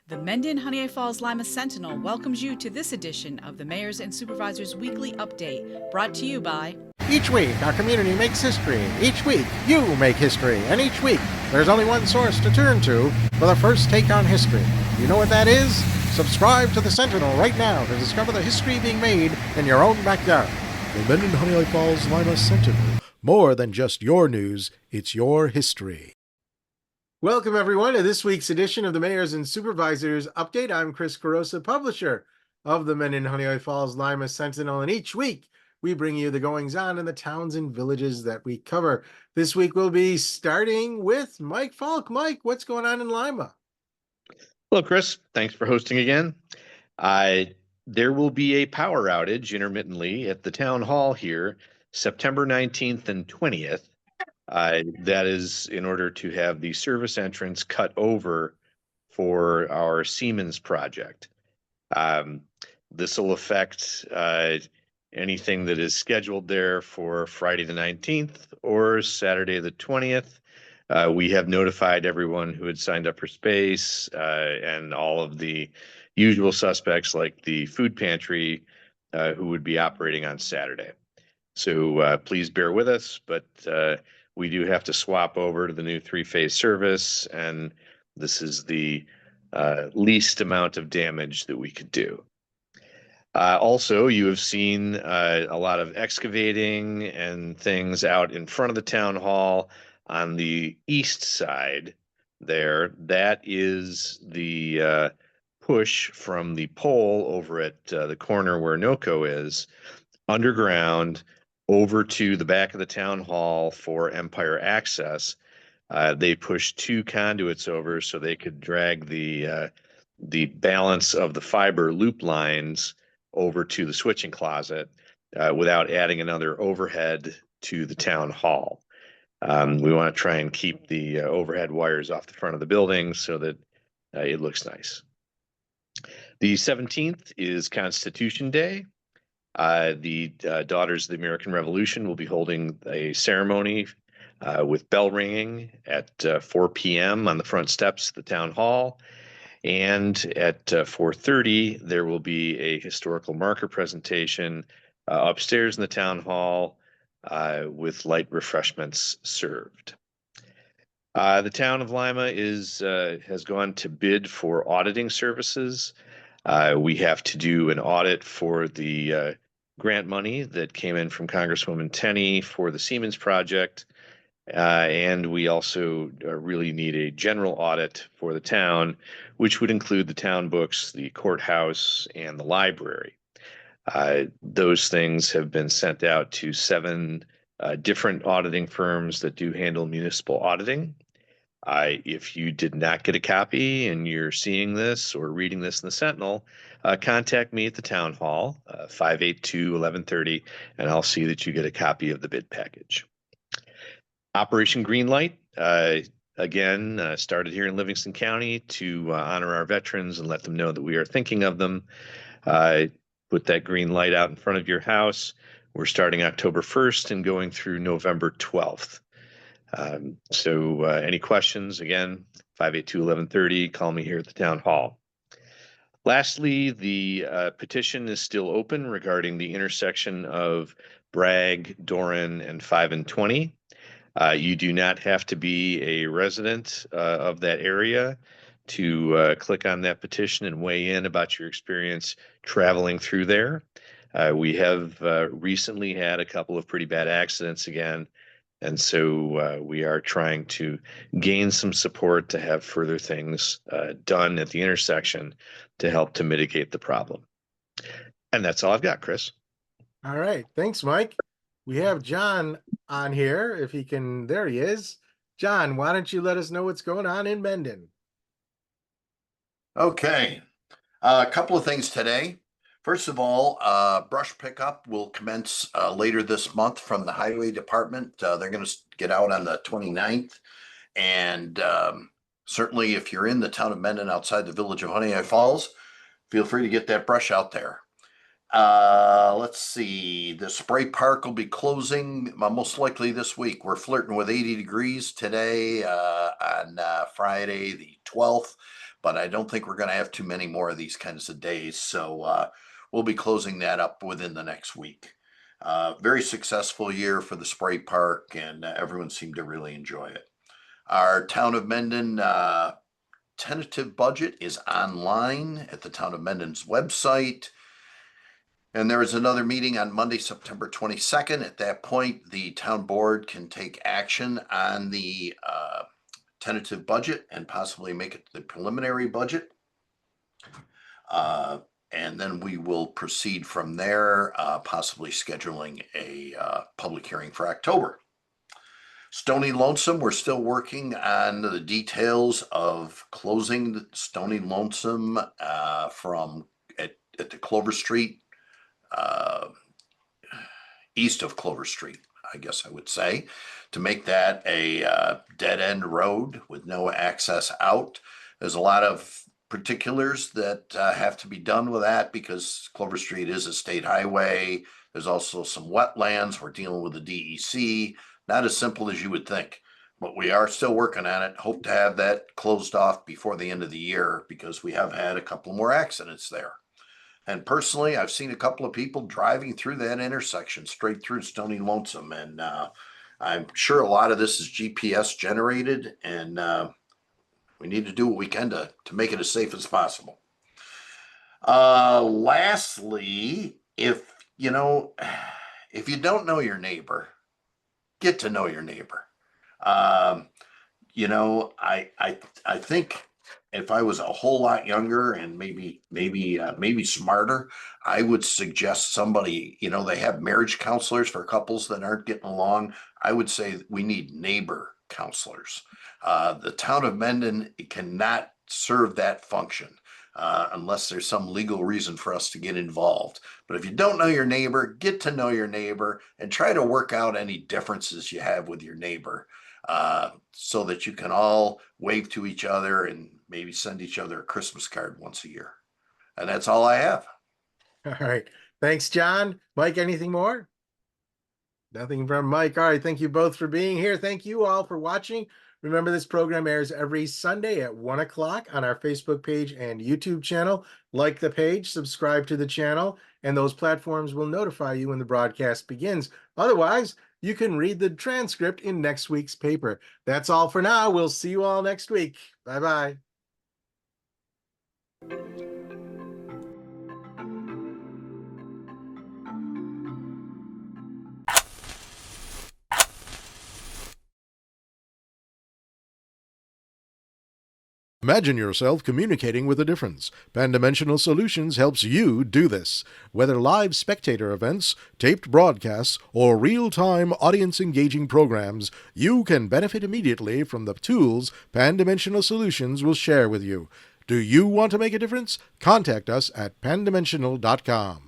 The Mendon-Honeoye Falls-Lima Sentinel welcomes you to this edition of the Mayor's and Supervisors Weekly Update, brought to you by... Each week, our community makes history. Each week, you make history. And each week, there's only one source to turn to for the first take on history. You know what that is? Subscribe to the Sentinel right now to discover the history being made in your own backyard. The Mendon-Honeoye Falls-Lima Sentinel. More than just your news, it's your history. Welcome, everyone, to this week's edition of the Mayors and Supervisors Update. I'm Chris Carosa, publisher of the Mendon-Honeoye Falls-Lima Sentinel, and each week we bring you the goings-on in the towns and villages that we cover. This week we'll be starting with Mike Falk. Mike, what's going on in Lima? Hello, Chris. Thanks for hosting again. There will be a power outage intermittently at the town hall here, September 19th and 20th. That is in order to have the service entrance cut over for our Siemens project. This will affect anything that is scheduled there for Friday the 19th or Saturday the 20th. We have notified everyone who had signed up for space and all of the usual suspects like the food pantry who would be operating on Saturday. So please bear with us, but we do have to swap over to the new three-phase service, and this is the least amount of damage that we could do. Also, you have seen a lot of excavating and things out in front of the town hall on the east side there. That is the push from the pole over at the corner where NOCO is, underground, over to the back of the town hall for Empire access. They pushed two conduits over so they could drag the balance of the fiber loop lines over to the switching closet without adding another overhead to the town hall. We want to try and keep the overhead wires off the front of the building so that it looks nice. The 17th is Constitution Day. The Daughters of the American Revolution will be holding a ceremony with bell ringing at 4 p.m. on the front steps of the town hall. And at 4:30, there will be a historical marker presentation upstairs in the town hall with light refreshments served. The town of Lima has gone to bid for auditing services. We have to do an audit for the grant money that came in from Congresswoman Tenney for the Siemens project. And we also really need a general audit for the town, which would include the town books, the courthouse, and the library. Those things have been sent out to 7 different auditing firms that do handle municipal auditing. If you did not get a copy and you're seeing this or reading this in the Sentinel, contact me at the town hall, 582-1130, and I'll see that you get a copy of the bid package. Operation Greenlight, again, started here in Livingston County to honor our veterans and let them know that we are thinking of them. Put that green light out in front of your house. We're starting October 1st and going through November 12th. So any questions, again, 582-1130, call me here at the town hall. Lastly, the petition is still open regarding the intersection of Bragg, Doran, and 5 and 20. You do not have to be a resident of that area to click on that petition and weigh in about your experience traveling through there. We have recently had a couple of pretty bad accidents again, and so we are trying to gain some support to have further things done at the intersection to help to mitigate the problem. And that's all I've got, Chris. All right. Thanks, Mike. We have John on here. If he can, there he is. John, why don't you let us know what's going on in Mendon? Okay. A couple of things today. First of all, brush pickup will commence later this month from the highway department. They're going to get out on the 29th. And certainly if you're in the town of Mendon outside the village of Honeoye Falls, feel free to get that brush out there. Let's see. The spray park will be closing most likely this week. We're flirting with 80 degrees today on Friday the 12th. but I don't think we're going to have too many more of these kinds of days. So we'll be closing that up within the next week. Very successful year for the spray park, and everyone seemed to really enjoy it. Our Town of Mendon tentative budget is online at the Town of Mendon's website. And there is another meeting on Monday, September 22nd. At that point, the town board can take action on the tentative budget and possibly make it the preliminary budget. And then we will proceed from there, possibly scheduling a public hearing for October. Stony Lonesome, we're still working on the details of closing the Stony Lonesome from at the Clover Street, east of Clover Street, I guess I would say, to make that a dead end road with no access out. There's a lot of particulars that have to be done with that because Clover Street is a state highway. There's also some wetlands. We're dealing with the DEC. Not as simple as you would think, but we are still working on it. Hope to have that closed off before the end of the year because we have had a couple more accidents there. And personally, I've seen a couple of people driving through that intersection straight through Stony Lonesome. And I'm sure a lot of this is GPS generated, and we need to do what we can to make it as safe as possible. Lastly, if you don't know your neighbor, get to know your neighbor. I think if I was a whole lot younger and maybe smarter, I would suggest somebody, they have marriage counselors for couples that aren't getting along. I would say we need neighbor counselors. The town of Mendon cannot serve that function unless there's some legal reason for us to get involved. But if you don't know your neighbor, get to know your neighbor and try to work out any differences you have with your neighbor so that you can all wave to each other and maybe send each other a Christmas card once a year. And that's all I have. All right. Thanks, John. Mike, anything more? Nothing from Mike. All right. Thank you both for being here. Thank you all for watching. Remember, this program airs every Sunday at 1 o'clock on our Facebook page and YouTube channel. Like the page, subscribe to the channel, and those platforms will notify you when the broadcast begins. Otherwise, you can read the transcript in next week's paper. That's all for now. We'll see you all next week. Bye-bye. Imagine yourself communicating with a difference. Pan-Dimensional Solutions helps you do this. Whether live spectator events, taped broadcasts, or real-time audience-engaging programs, you can benefit immediately from the tools Pan-Dimensional Solutions will share with you. Do you want to make a difference? Contact us at pandimensional.com.